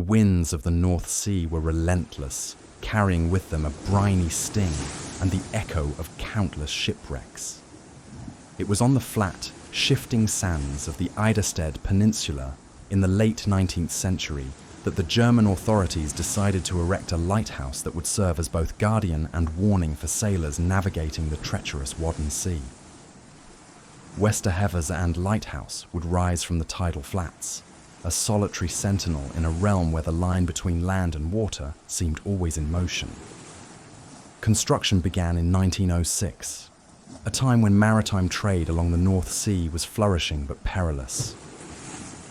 winds of the North Sea were relentless, carrying with them a briny sting and the echo of countless shipwrecks. It was on the flat, shifting sands of the Eiderstedt peninsula in the late 19th century that the German authorities decided to erect a lighthouse that would serve as both guardian and warning for sailors navigating the treacherous Wadden Sea. Westerheversand Lighthouse would rise from the tidal flats, a solitary sentinel in a realm where the line between land and water seemed always in motion. Construction began in 1906, a time when maritime trade along the North Sea was flourishing but perilous.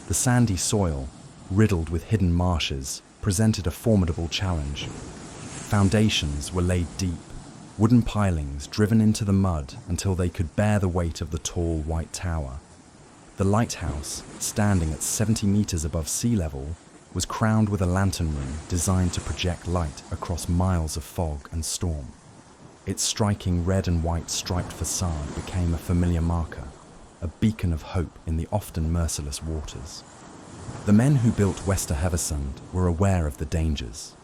The sandy soil, riddled with hidden marshes, presented a formidable challenge. Foundations were laid deep, wooden pilings driven into the mud until they could bear the weight of the tall white tower. The lighthouse, standing at 70 meters above sea level, was crowned with a lantern room designed to project light across miles of fog and storm. Its striking red and white striped facade became a familiar marker, a beacon of hope in the often merciless waters. The men who built Westerheversand were aware of the dangers.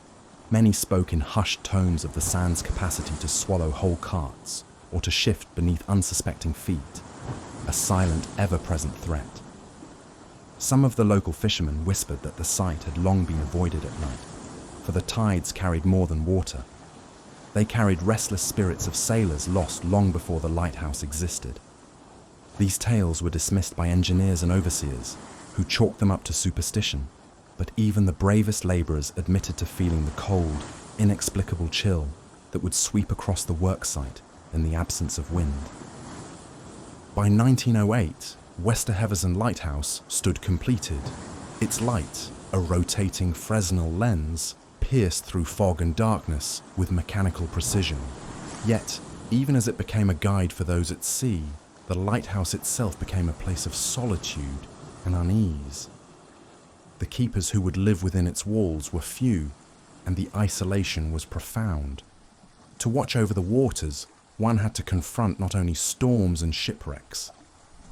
Many spoke in hushed tones of the sand's capacity to swallow whole carts or to shift beneath unsuspecting feet, a silent, ever-present threat. Some of the local fishermen whispered that the site had long been avoided at night, for the tides carried more than water. They carried restless spirits of sailors lost long before the lighthouse existed. These tales were dismissed by engineers and overseers, who chalked them up to superstition, but even the bravest labourers admitted to feeling the cold, inexplicable chill that would sweep across the worksite in the absence of wind. By 1908, Westerheversand Lighthouse stood completed. Its light, a rotating Fresnel lens, pierced through fog and darkness with mechanical precision. Yet, even as it became a guide for those at sea, the lighthouse itself became a place of solitude and unease. The keepers who would live within its walls were few, and the isolation was profound. To watch over the waters, one had to confront not only storms and shipwrecks,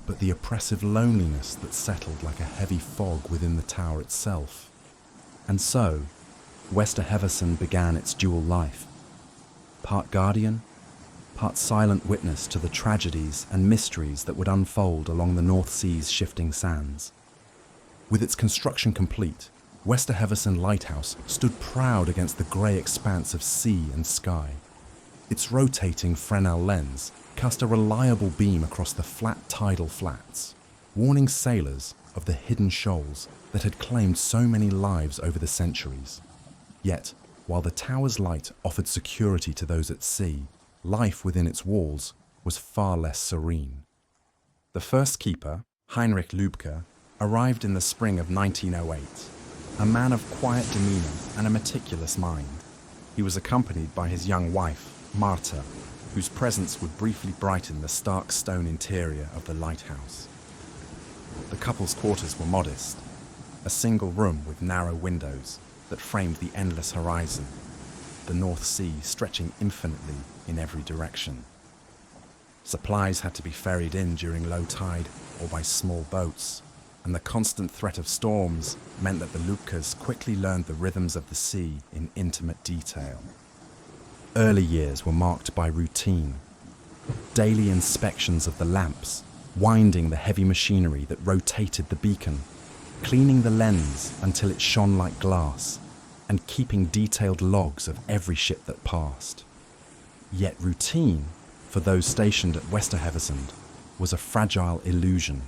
but the oppressive loneliness that settled like a heavy fog within the tower itself. And so, Westerheversand began its dual life, part guardian, part silent witness to the tragedies and mysteries that would unfold along the North Sea's shifting sands. With its construction complete, Westerheversand Lighthouse stood proud against the grey expanse of sea and sky. Its rotating Fresnel lens cast a reliable beam across the flat tidal flats, warning sailors of the hidden shoals that had claimed so many lives over the centuries. Yet, while the tower's light offered security to those at sea, life within its walls was far less serene. The first keeper, Heinrich Lübke, arrived in the spring of 1908, a man of quiet demeanour and a meticulous mind. He was accompanied by his young wife, Martha, whose presence would briefly brighten the stark stone interior of the lighthouse. The couple's quarters were modest, a single room with narrow windows that framed the endless horizon, the North Sea stretching infinitely in every direction. Supplies had to be ferried in during low tide or by small boats, and the constant threat of storms meant that the Lübkes quickly learned the rhythms of the sea in intimate detail. Early years were marked by routine, daily inspections of the lamps, winding the heavy machinery that rotated the beacon, cleaning the lens until it shone like glass, and keeping detailed logs of every ship that passed. Yet routine, for those stationed at Westerheversand, was a fragile illusion.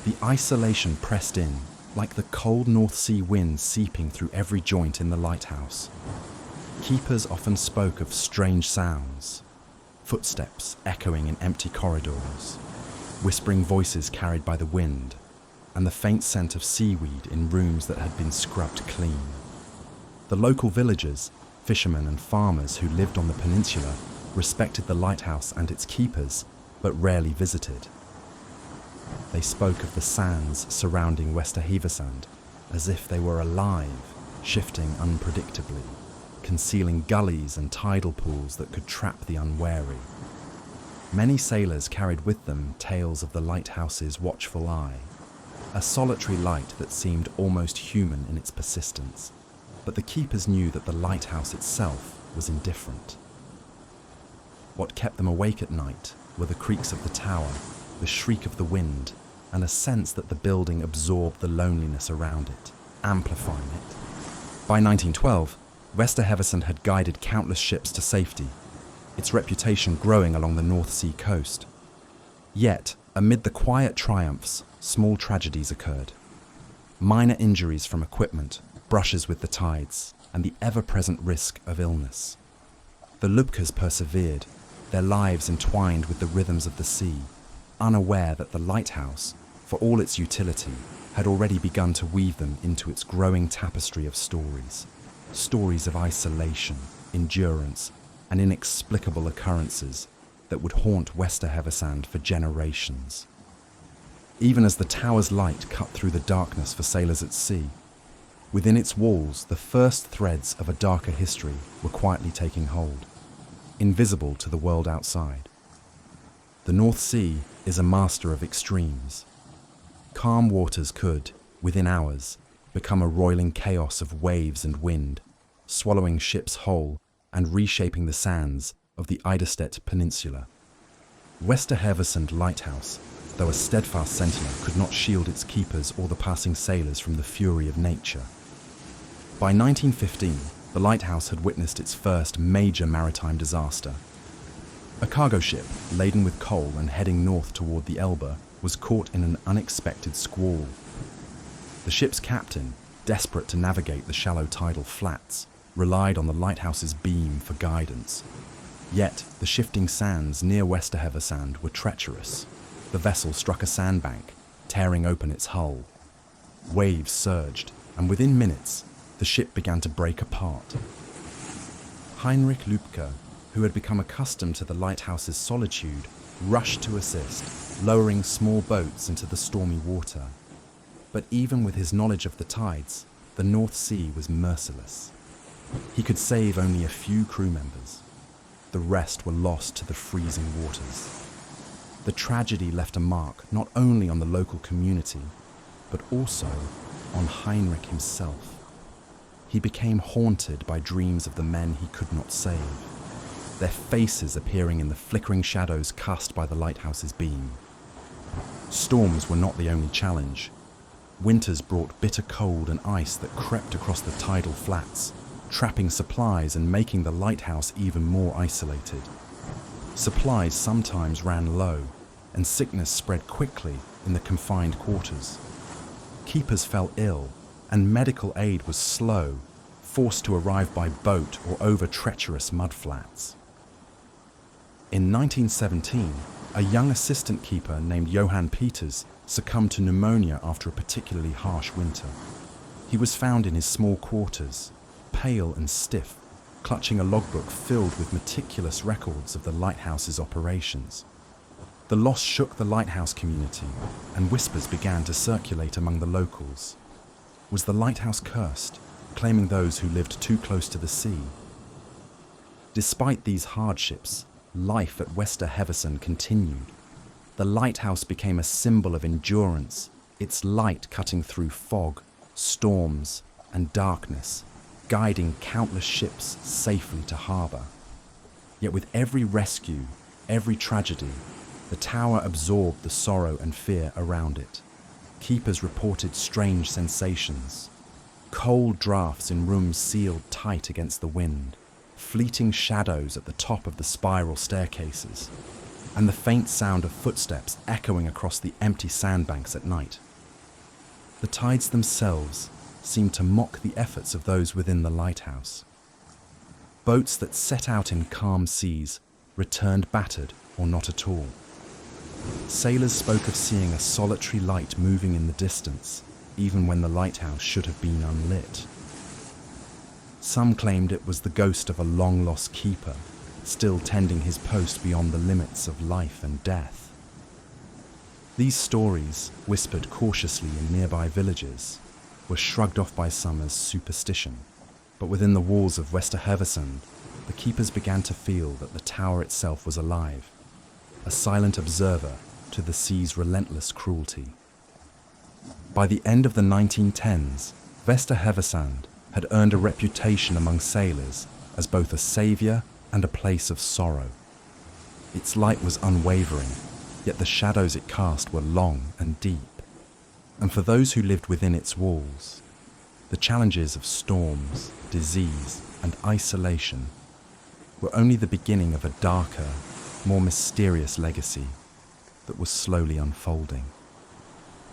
The isolation pressed in, like the cold North Sea wind seeping through every joint in the lighthouse. Keepers often spoke of strange sounds, footsteps echoing in empty corridors, whispering voices carried by the wind, and the faint scent of seaweed in rooms that had been scrubbed clean. The local villagers, fishermen and farmers who lived on the peninsula respected the lighthouse and its keepers, but rarely visited. They spoke of the sands surrounding Westerheversand as if they were alive, shifting unpredictably, concealing gullies and tidal pools that could trap the unwary. Many sailors carried with them tales of the lighthouse's watchful eye, a solitary light that seemed almost human in its persistence. But the keepers knew that the lighthouse itself was indifferent. What kept them awake at night were the creaks of the tower, the shriek of the wind, and a sense that the building absorbed the loneliness around it, amplifying it. By 1912, Westerheversand had guided countless ships to safety, its reputation growing along the North Sea coast. Yet, amid the quiet triumphs, small tragedies occurred. Minor injuries from equipment, brushes with the tides, and the ever-present risk of illness. The Lübkes persevered, their lives entwined with the rhythms of the sea, unaware that the lighthouse, for all its utility, had already begun to weave them into its growing tapestry of stories. Stories of isolation, endurance, and inexplicable occurrences that would haunt Westerheversand for generations. Even as the tower's light cut through the darkness for sailors at sea, within its walls the first threads of a darker history were quietly taking hold, invisible to the world outside. The North Sea is a master of extremes. Calm waters could, within hours, become a roiling chaos of waves and wind, swallowing ships whole and reshaping the sands of the Eiderstedt peninsula. Westerheversand Lighthouse, though a steadfast sentinel, could not shield its keepers or the passing sailors from the fury of nature. By 1915, the lighthouse had witnessed its first major maritime disaster. A cargo ship, laden with coal and heading north toward the Elbe, was caught in an unexpected squall. The ship's captain, desperate to navigate the shallow tidal flats, relied on the lighthouse's beam for guidance. Yet, the shifting sands near Westerheversand were treacherous. The vessel struck a sandbank, tearing open its hull. Waves surged, and within minutes, the ship began to break apart. Heinrich Lübke, who had become accustomed to the lighthouse's solitude, rushed to assist, lowering small boats into the stormy water. But even with his knowledge of the tides, the North Sea was merciless. He could save only a few crew members. The rest were lost to the freezing waters. The tragedy left a mark not only on the local community, but also on Heinrich himself. He became haunted by dreams of the men he could not save, their faces appearing in the flickering shadows cast by the lighthouse's beam. Storms were not the only challenge. Winters brought bitter cold and ice that crept across the tidal flats, trapping supplies and making the lighthouse even more isolated. Supplies sometimes ran low, and sickness spread quickly in the confined quarters. Keepers fell ill, and medical aid was slow, forced to arrive by boat or over treacherous mudflats. In 1917, a young assistant keeper named Johann Peters succumbed to pneumonia after a particularly harsh winter. He was found in his small quarters, pale and stiff, clutching a logbook filled with meticulous records of the lighthouse's operations. The loss shook the lighthouse community, and whispers began to circulate among the locals. Was the lighthouse cursed, claiming those who lived too close to the sea? Despite these hardships, life at Westerheversand continued. The lighthouse became a symbol of endurance, its light cutting through fog, storms, and darkness, guiding countless ships safely to harbour. Yet with every rescue, every tragedy, the tower absorbed the sorrow and fear around it. Keepers reported strange sensations. Cold drafts in rooms sealed tight against the wind, fleeting shadows at the top of the spiral staircases, and the faint sound of footsteps echoing across the empty sandbanks at night. The tides themselves seemed to mock the efforts of those within the lighthouse. Boats that set out in calm seas returned battered or not at all. Sailors spoke of seeing a solitary light moving in the distance, even when the lighthouse should have been unlit. Some claimed it was the ghost of a long-lost keeper, still tending his post beyond the limits of life and death. These stories, whispered cautiously in nearby villages, were shrugged off by some as superstition, but within the walls of Westerheversand, the keepers began to feel that the tower itself was alive, a silent observer to the sea's relentless cruelty. By the end of the 1910s, Westerheversand had earned a reputation among sailors as both a savior and a place of sorrow. Its light was unwavering, yet the shadows it cast were long and deep. And for those who lived within its walls, the challenges of storms, disease, and isolation were only the beginning of a darker, more mysterious legacy that was slowly unfolding.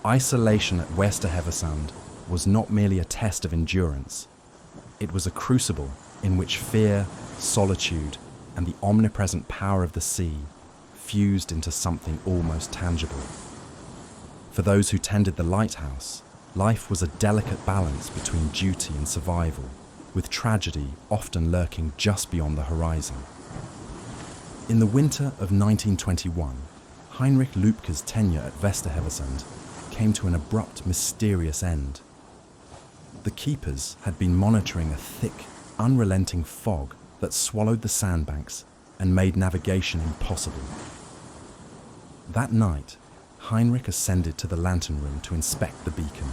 Isolation at Westerheversand was not merely a test of endurance. It was a crucible in which fear, solitude, and the omnipresent power of the sea fused into something almost tangible. For those who tended the lighthouse, life was a delicate balance between duty and survival, with tragedy often lurking just beyond the horizon. In the winter of 1921, Heinrich Lübke's tenure at Westerheversand came to an abrupt, mysterious end. The keepers had been monitoring a thick, unrelenting fog that swallowed the sandbanks and made navigation impossible. That night, Heinrich ascended to the lantern room to inspect the beacon.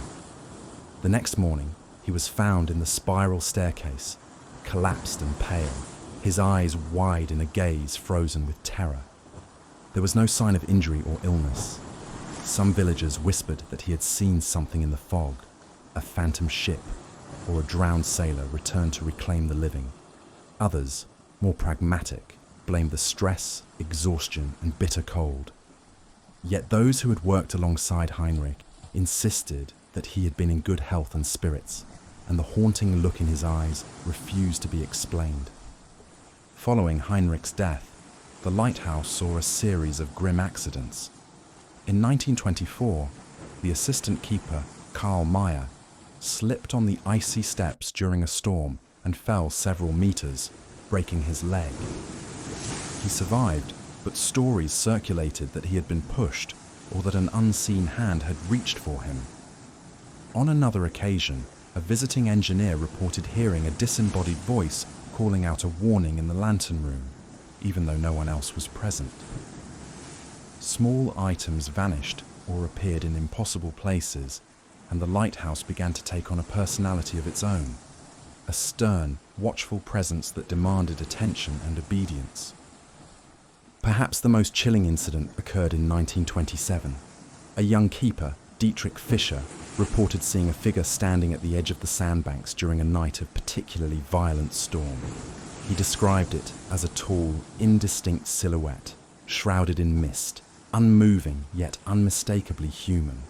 The next morning, he was found in the spiral staircase, collapsed and pale, his eyes wide in a gaze frozen with terror. There was no sign of injury or illness. Some villagers whispered that he had seen something in the fog, a phantom ship, or a drowned sailor returned to reclaim the living. Others, more pragmatic, blamed the stress, exhaustion, and bitter cold. Yet those who had worked alongside Heinrich insisted that he had been in good health and spirits, and the haunting look in his eyes refused to be explained. Following Heinrich's death, the lighthouse saw a series of grim accidents. In 1924, the assistant keeper, Karl Meyer, slipped on the icy steps during a storm and fell several meters, breaking his leg. He survived, but stories circulated that he had been pushed or that an unseen hand had reached for him. On another occasion, a visiting engineer reported hearing a disembodied voice calling out a warning in the lantern room, even though no one else was present. Small items vanished or appeared in impossible places, and the lighthouse began to take on a personality of its own, a stern, watchful presence that demanded attention and obedience. Perhaps the most chilling incident occurred in 1927. A young keeper, Dietrich Fischer, reported seeing a figure standing at the edge of the sandbanks during a night of particularly violent storm. He described it as a tall, indistinct silhouette, shrouded in mist, unmoving yet unmistakably human.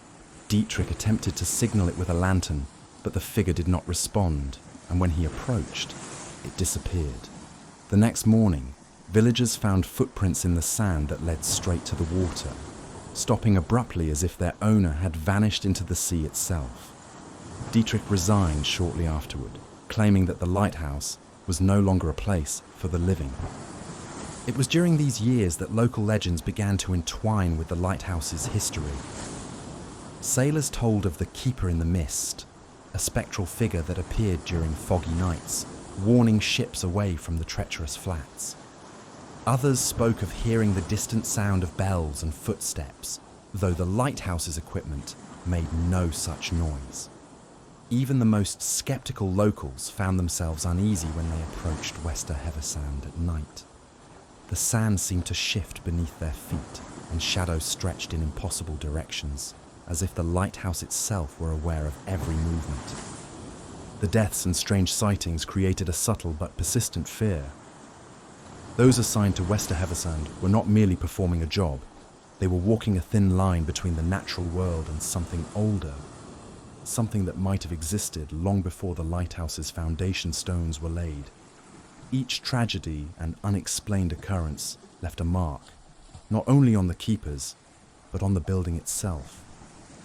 Dietrich attempted to signal it with a lantern, but the figure did not respond, and when he approached, it disappeared. The next morning, villagers found footprints in the sand that led straight to the water, stopping abruptly as if their owner had vanished into the sea itself. Dietrich resigned shortly afterward, claiming that the lighthouse was no longer a place for the living. It was during these years that local legends began to entwine with the lighthouse's history. Sailors told of the keeper in the mist, a spectral figure that appeared during foggy nights, warning ships away from the treacherous flats. Others spoke of hearing the distant sound of bells and footsteps, though the lighthouse's equipment made no such noise. Even the most skeptical locals found themselves uneasy when they approached Westerheversand at night. The sand seemed to shift beneath their feet, and shadows stretched in impossible directions, as if the lighthouse itself were aware of every movement. The deaths and strange sightings created a subtle but persistent fear. Those assigned to Westerheversand were not merely performing a job, they were walking a thin line between the natural world and something older, something that might have existed long before the lighthouse's foundation stones were laid. Each tragedy and unexplained occurrence left a mark, not only on the keepers, but on the building itself.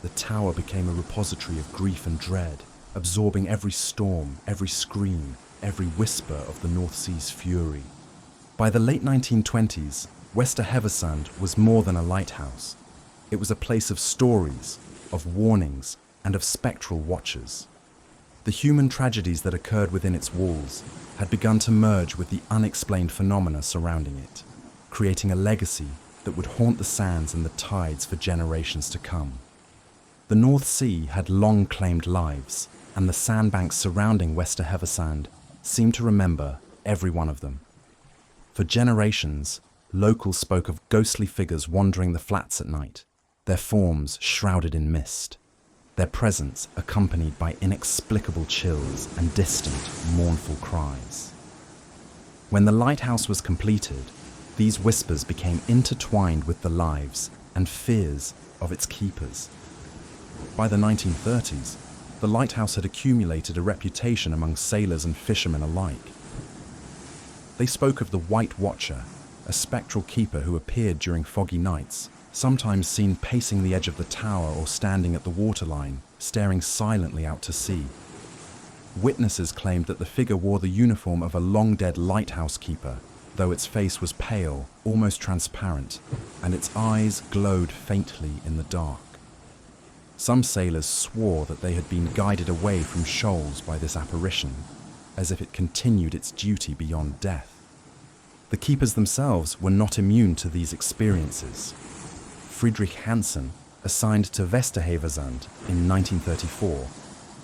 The tower became a repository of grief and dread, absorbing every storm, every scream, every whisper of the North Sea's fury. By the late 1920s, Westerheversand was more than a lighthouse. It was a place of stories, of warnings, and of spectral watchers. The human tragedies that occurred within its walls had begun to merge with the unexplained phenomena surrounding it, creating a legacy that would haunt the sands and the tides for generations to come. The North Sea had long claimed lives, and the sandbanks surrounding Westerheversand seemed to remember every one of them. For generations, locals spoke of ghostly figures wandering the flats at night, their forms shrouded in mist, their presence accompanied by inexplicable chills and distant, mournful cries. When the lighthouse was completed, these whispers became intertwined with the lives and fears of its keepers. By the 1930s, the lighthouse had accumulated a reputation among sailors and fishermen alike. They spoke of the White Watcher, a spectral keeper who appeared during foggy nights, sometimes seen pacing the edge of the tower or standing at the waterline, staring silently out to sea. Witnesses claimed that the figure wore the uniform of a long-dead lighthouse keeper, though its face was pale, almost transparent, and its eyes glowed faintly in the dark. Some sailors swore that they had been guided away from shoals by this apparition, as if it continued its duty beyond death. The keepers themselves were not immune to these experiences. Friedrich Hansen, assigned to Westerheversand in 1934,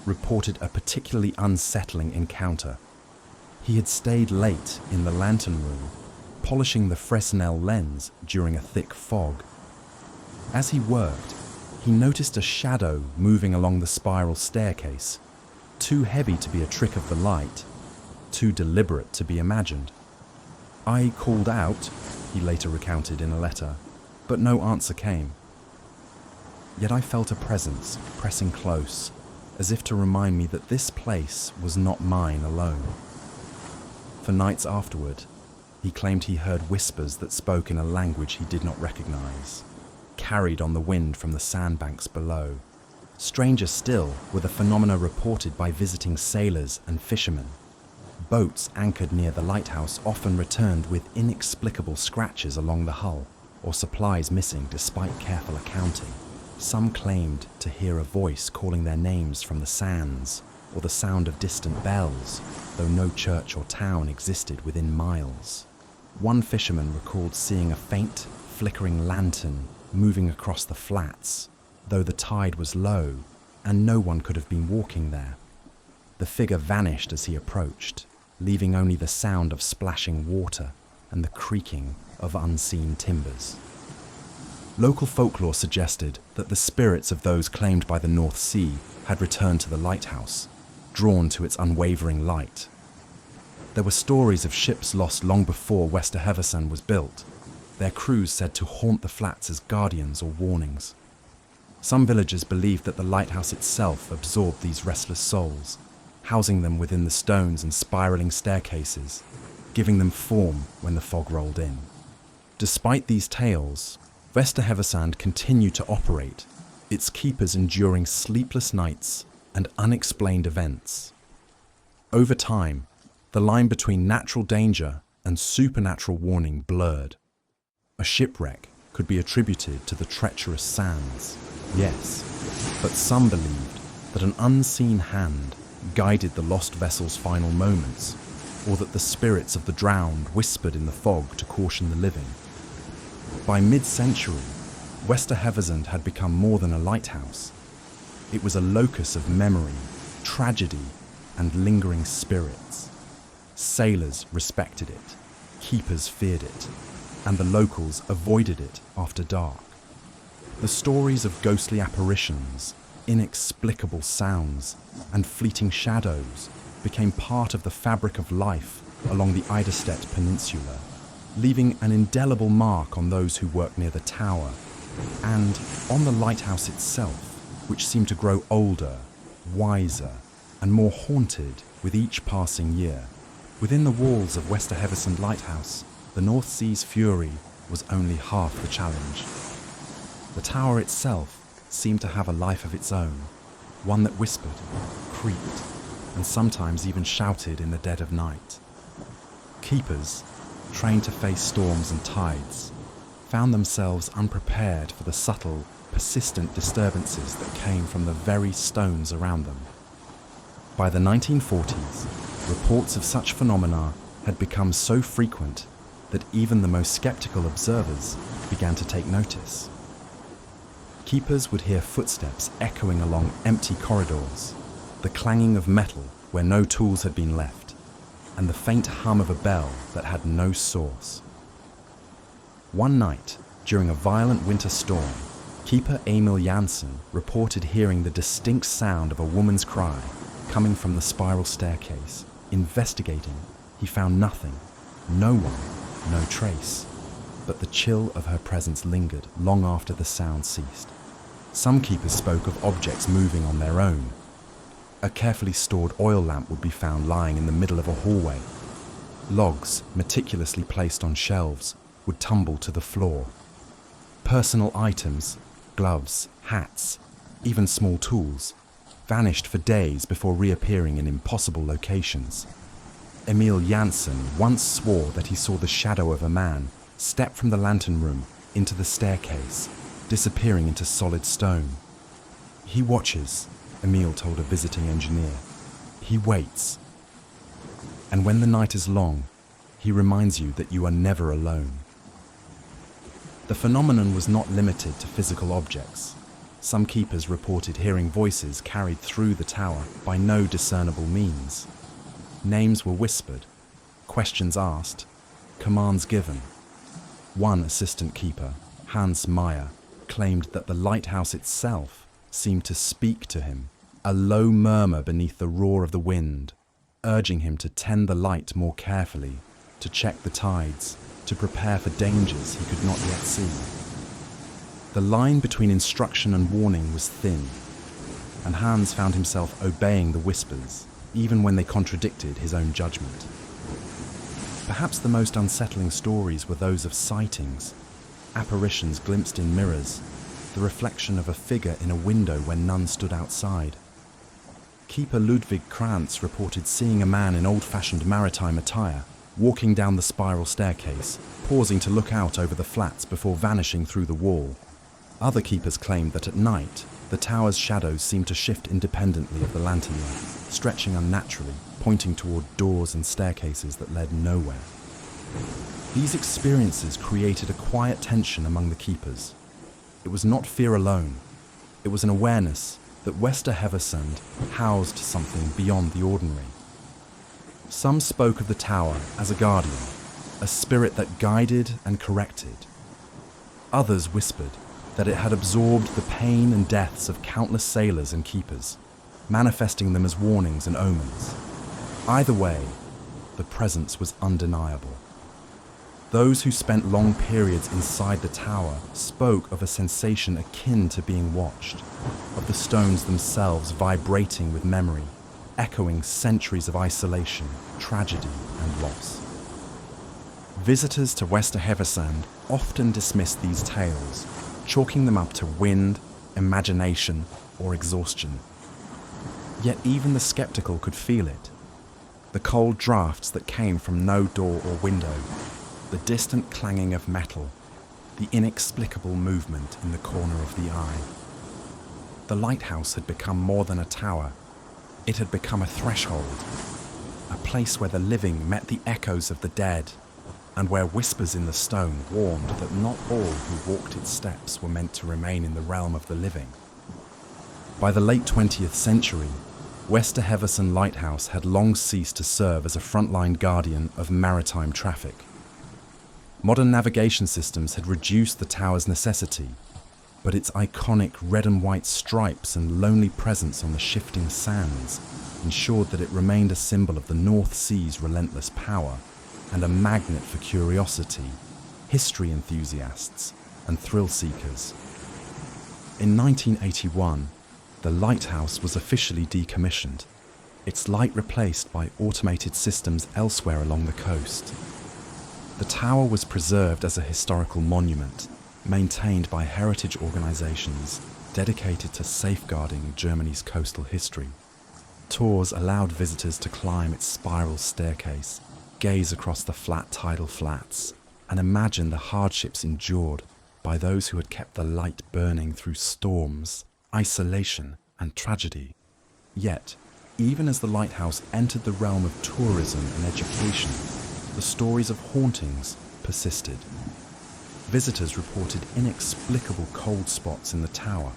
reported a particularly unsettling encounter. He had stayed late in the lantern room, polishing the Fresnel lens during a thick fog. As he worked, he noticed a shadow moving along the spiral staircase, too heavy to be a trick of the light, too deliberate to be imagined. "I called out," he later recounted in a letter, "but no answer came. Yet I felt a presence pressing close, as if to remind me that this place was not mine alone." For nights afterward, he claimed he heard whispers that spoke in a language he did not recognize, carried on the wind from the sandbanks below. Stranger still were the phenomena reported by visiting sailors and fishermen. Boats anchored near the lighthouse often returned with inexplicable scratches along the hull, or supplies missing despite careful accounting. Some claimed to hear a voice calling their names from the sands, or the sound of distant bells, though no church or town existed within miles. One fisherman recalled seeing a faint, flickering lantern moving across the flats, though the tide was low and no one could have been walking there. The figure vanished as he approached, leaving only the sound of splashing water and the creaking of unseen timbers. Local folklore suggested that the spirits of those claimed by the North Sea had returned to the lighthouse, drawn to its unwavering light. There were stories of ships lost long before Westerheversand was built, their crews said to haunt the flats as guardians or warnings. Some villagers believed that the lighthouse itself absorbed these restless souls, housing them within the stones and spiraling staircases, giving them form when the fog rolled in. Despite these tales, Westerheversand continued to operate, its keepers enduring sleepless nights and unexplained events. Over time, the line between natural danger and supernatural warning blurred. A shipwreck could be attributed to the treacherous sands, yes, but some believed that an unseen hand guided the lost vessel's final moments, or that the spirits of the drowned whispered in the fog to caution the living. By mid-century, Westerheversand had become more than a lighthouse. It was a locus of memory, tragedy, and lingering spirits. Sailors respected it, keepers feared it, and the locals avoided it after dark. The stories of ghostly apparitions, inexplicable sounds, and fleeting shadows became part of the fabric of life along the Eiderstedt peninsula, leaving an indelible mark on those who worked near the tower, and on the lighthouse itself, which seemed to grow older, wiser, and more haunted with each passing year. Within the walls of Westerheversand Lighthouse, the North Sea's fury was only half the challenge. The tower itself seemed to have a life of its own, one that whispered, creaked, and sometimes even shouted in the dead of night. Keepers, trained to face storms and tides, found themselves unprepared for the subtle, persistent disturbances that came from the very stones around them. By the 1940s, reports of such phenomena had become so frequent that even the most skeptical observers began to take notice. Keepers would hear footsteps echoing along empty corridors, the clanging of metal where no tools had been left, and the faint hum of a bell that had no source. One night, during a violent winter storm, keeper Emil Janssen reported hearing the distinct sound of a woman's cry coming from the spiral staircase. Investigating, he found nothing, no one, no trace, but the chill of her presence lingered long after the sound ceased. Some keepers spoke of objects moving on their own. A carefully stored oil lamp would be found lying in the middle of a hallway. Logs, meticulously placed on shelves, would tumble to the floor. Personal items, gloves, hats, even small tools, vanished for days before reappearing in impossible locations. Emil Janssen once swore that he saw the shadow of a man step from the lantern room into the staircase, disappearing into solid stone. He watches, Emil told a visiting engineer. He waits. And when the night is long, he reminds you that you are never alone. The phenomenon was not limited to physical objects. Some keepers reported hearing voices carried through the tower by no discernible means. Names were whispered, questions asked, commands given. One assistant keeper, Hans Meyer, claimed that the lighthouse itself seemed to speak to him, a low murmur beneath the roar of the wind, urging him to tend the light more carefully, to check the tides, to prepare for dangers he could not yet see. The line between instruction and warning was thin, and Hans found himself obeying the whispers, even when they contradicted his own judgment. Perhaps the most unsettling stories were those of sightings, apparitions glimpsed in mirrors, the reflection of a figure in a window when none stood outside. Keeper Ludwig Krantz reported seeing a man in old-fashioned maritime attire walking down the spiral staircase, pausing to look out over the flats before vanishing through the wall. Other keepers claimed that at night, the tower's shadows seemed to shift independently of the lantern light, stretching unnaturally, pointing toward doors and staircases that led nowhere. These experiences created a quiet tension among the keepers. It was not fear alone. It was an awareness that Westerheversand housed something beyond the ordinary. Some spoke of the tower as a guardian, a spirit that guided and corrected. Others whispered that it had absorbed the pain and deaths of countless sailors and keepers, manifesting them as warnings and omens. Either way, the presence was undeniable. Those who spent long periods inside the tower spoke of a sensation akin to being watched, of the stones themselves vibrating with memory, echoing centuries of isolation, tragedy, and loss. Visitors to Westerheversand often dismissed these tales, chalking them up to wind, imagination, or exhaustion. Yet even the skeptical could feel it. The cold drafts that came from no door or window, the distant clanging of metal, the inexplicable movement in the corner of the eye. The lighthouse had become more than a tower. It had become a threshold, a place where the living met the echoes of the dead, and where whispers in the stone warned that not all who walked its steps were meant to remain in the realm of the living. By the late 20th century, Westerheversand Lighthouse had long ceased to serve as a frontline guardian of maritime traffic. Modern navigation systems had reduced the tower's necessity, but its iconic red and white stripes and lonely presence on the shifting sands ensured that it remained a symbol of the North Sea's relentless power and a magnet for curiosity, history enthusiasts, and thrill seekers. In 1981, the lighthouse was officially decommissioned, its light replaced by automated systems elsewhere along the coast. The tower was preserved as a historical monument, maintained by heritage organizations dedicated to safeguarding Germany's coastal history. Tours allowed visitors to climb its spiral staircase, gaze across the flat tidal flats, and imagine the hardships endured by those who had kept the light burning through storms, isolation, and tragedy. Yet, even as the lighthouse entered the realm of tourism and education, the stories of hauntings persisted. Visitors reported inexplicable cold spots in the tower,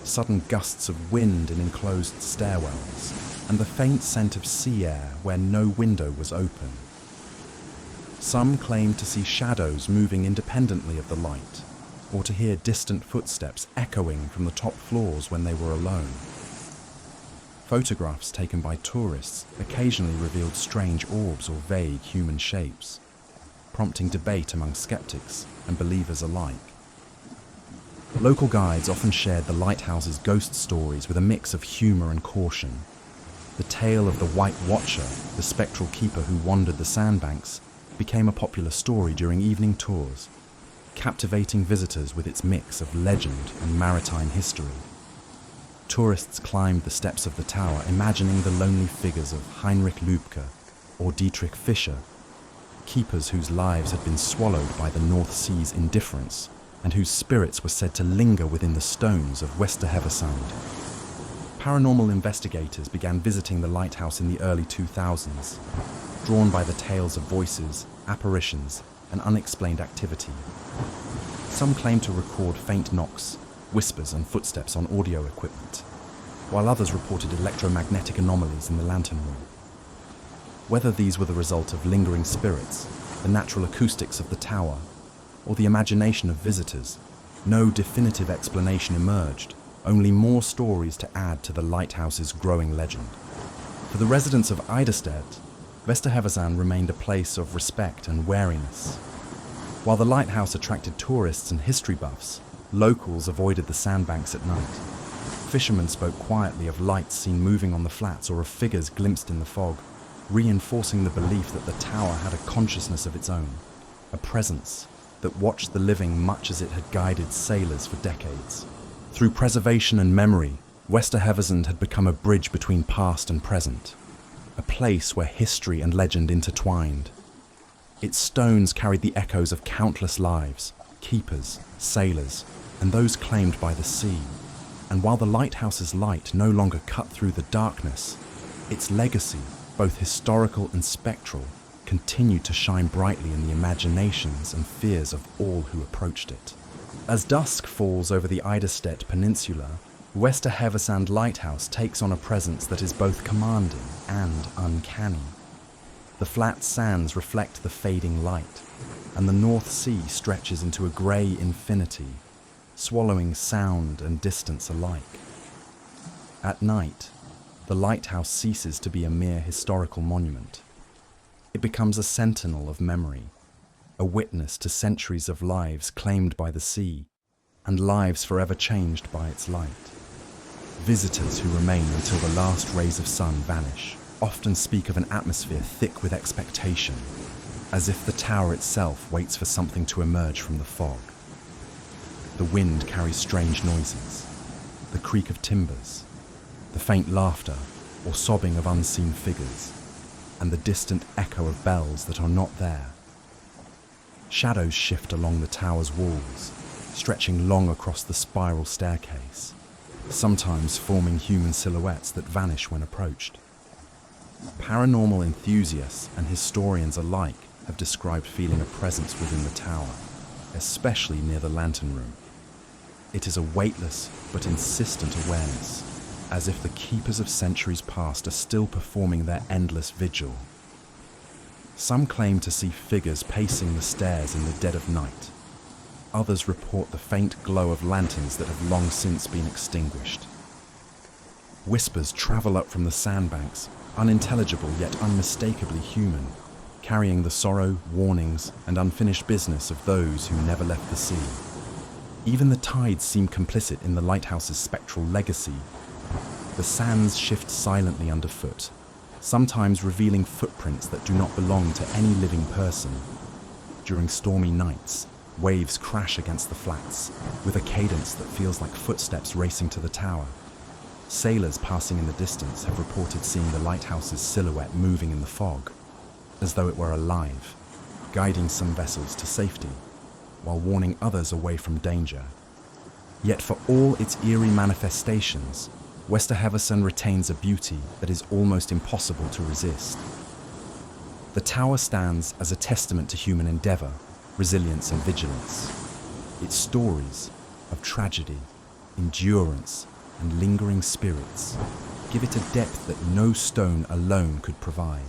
sudden gusts of wind in enclosed stairwells, and the faint scent of sea air where no window was open. Some claimed to see shadows moving independently of the light, or to hear distant footsteps echoing from the top floors when they were alone. Photographs taken by tourists occasionally revealed strange orbs or vague human shapes, prompting debate among skeptics and believers alike. Local guides often shared the lighthouse's ghost stories with a mix of humor and caution. The tale of the White Watcher, the spectral keeper who wandered the sandbanks, became a popular story during evening tours, captivating visitors with its mix of legend and maritime history. Tourists climbed the steps of the tower, imagining the lonely figures of Heinrich Lübke or Dietrich Fischer, keepers whose lives had been swallowed by the North Sea's indifference and whose spirits were said to linger within the stones of Westerheversand. Paranormal investigators began visiting the lighthouse in the early 2000s, drawn by the tales of voices, apparitions, and unexplained activity. Some claimed to record faint knocks, whispers, and footsteps on audio equipment, while others reported electromagnetic anomalies in the lantern room. Whether these were the result of lingering spirits, the natural acoustics of the tower, or the imagination of visitors, no definitive explanation emerged, only more stories to add to the lighthouse's growing legend. For the residents of Eiderstedt, Westerheversand remained a place of respect and wariness. While the lighthouse attracted tourists and history buffs, locals avoided the sandbanks at night. Fishermen spoke quietly of lights seen moving on the flats or of figures glimpsed in the fog, reinforcing the belief that the tower had a consciousness of its own, a presence that watched the living much as it had guided sailors for decades. Through preservation and memory, Westerheversand had become a bridge between past and present, a place where history and legend intertwined. Its stones carried the echoes of countless lives, keepers, sailors, and those claimed by the sea. And while the lighthouse's light no longer cut through the darkness, its legacy, both historical and spectral, continued to shine brightly in the imaginations and fears of all who approached it. As dusk falls over the Eiderstedt peninsula, Westerheversand Lighthouse takes on a presence that is both commanding and uncanny. The flat sands reflect the fading light, and the North Sea stretches into a grey infinity, swallowing sound and distance alike. At night, the lighthouse ceases to be a mere historical monument. It becomes a sentinel of memory, a witness to centuries of lives claimed by the sea, and lives forever changed by its light. Visitors who remain until the last rays of sun vanish often speak of an atmosphere thick with expectation, as if the tower itself waits for something to emerge from the fog. The wind carries strange noises, the creak of timbers, the faint laughter or sobbing of unseen figures, and the distant echo of bells that are not there. Shadows shift along the tower's walls, stretching long across the spiral staircase, sometimes forming human silhouettes that vanish when approached. Paranormal enthusiasts and historians alike have described feeling a presence within the tower, especially near the lantern room. It is a weightless but insistent awareness, as if the keepers of centuries past are still performing their endless vigil. Some claim to see figures pacing the stairs in the dead of night. Others report the faint glow of lanterns that have long since been extinguished. Whispers travel up from the sandbanks, unintelligible yet unmistakably human, carrying the sorrow, warnings, and unfinished business of those who never left the sea. Even the tides seem complicit in the lighthouse's spectral legacy. The sands shift silently underfoot, sometimes revealing footprints that do not belong to any living person. During stormy nights, waves crash against the flats, with a cadence that feels like footsteps racing to the tower. Sailors passing in the distance have reported seeing the lighthouse's silhouette moving in the fog, as though it were alive, guiding some vessels to safety, while warning others away from danger. Yet for all its eerie manifestations, Westerheversand retains a beauty that is almost impossible to resist. The tower stands as a testament to human endeavour, resilience and vigilance. Its stories of tragedy, endurance, and lingering spirits give it a depth that no stone alone could provide.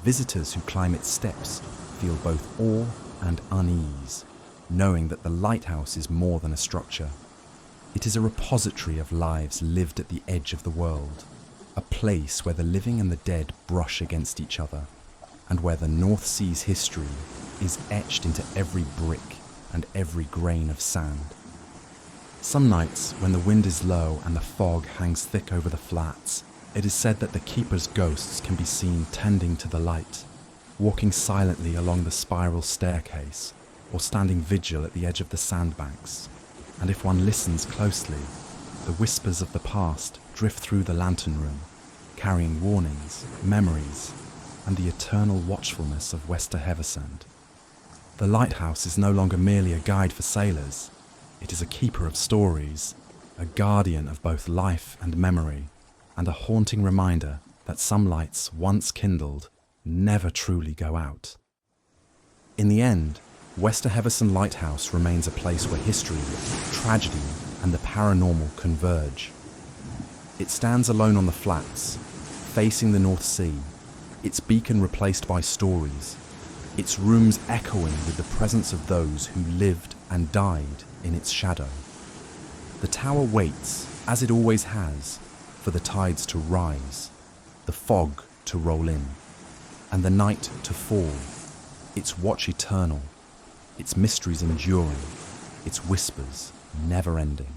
Visitors who climb its steps feel both awe and unease, knowing that the lighthouse is more than a structure. It is a repository of lives lived at the edge of the world, a place where the living and the dead brush against each other, and where the North Sea's history is etched into every brick and every grain of sand. Some nights, when the wind is low and the fog hangs thick over the flats, it is said that the keeper's ghosts can be seen tending to the light, walking silently along the spiral staircase, or standing vigil at the edge of the sandbanks. And if one listens closely, the whispers of the past drift through the lantern room, carrying warnings, memories, and the eternal watchfulness of Westerheversand. The lighthouse is no longer merely a guide for sailors. It is a keeper of stories, a guardian of both life and memory, and a haunting reminder that some lights once kindled never truly go out. In the end, Westerheversand Lighthouse remains a place where history, tragedy, and the paranormal converge. It stands alone on the flats, facing the North Sea, its beacon replaced by stories, its rooms echoing with the presence of those who lived and died in its shadow. The tower waits, as it always has, for the tides to rise, the fog to roll in, and the night to fall, its watch eternal, its mysteries enduring, its whispers never ending.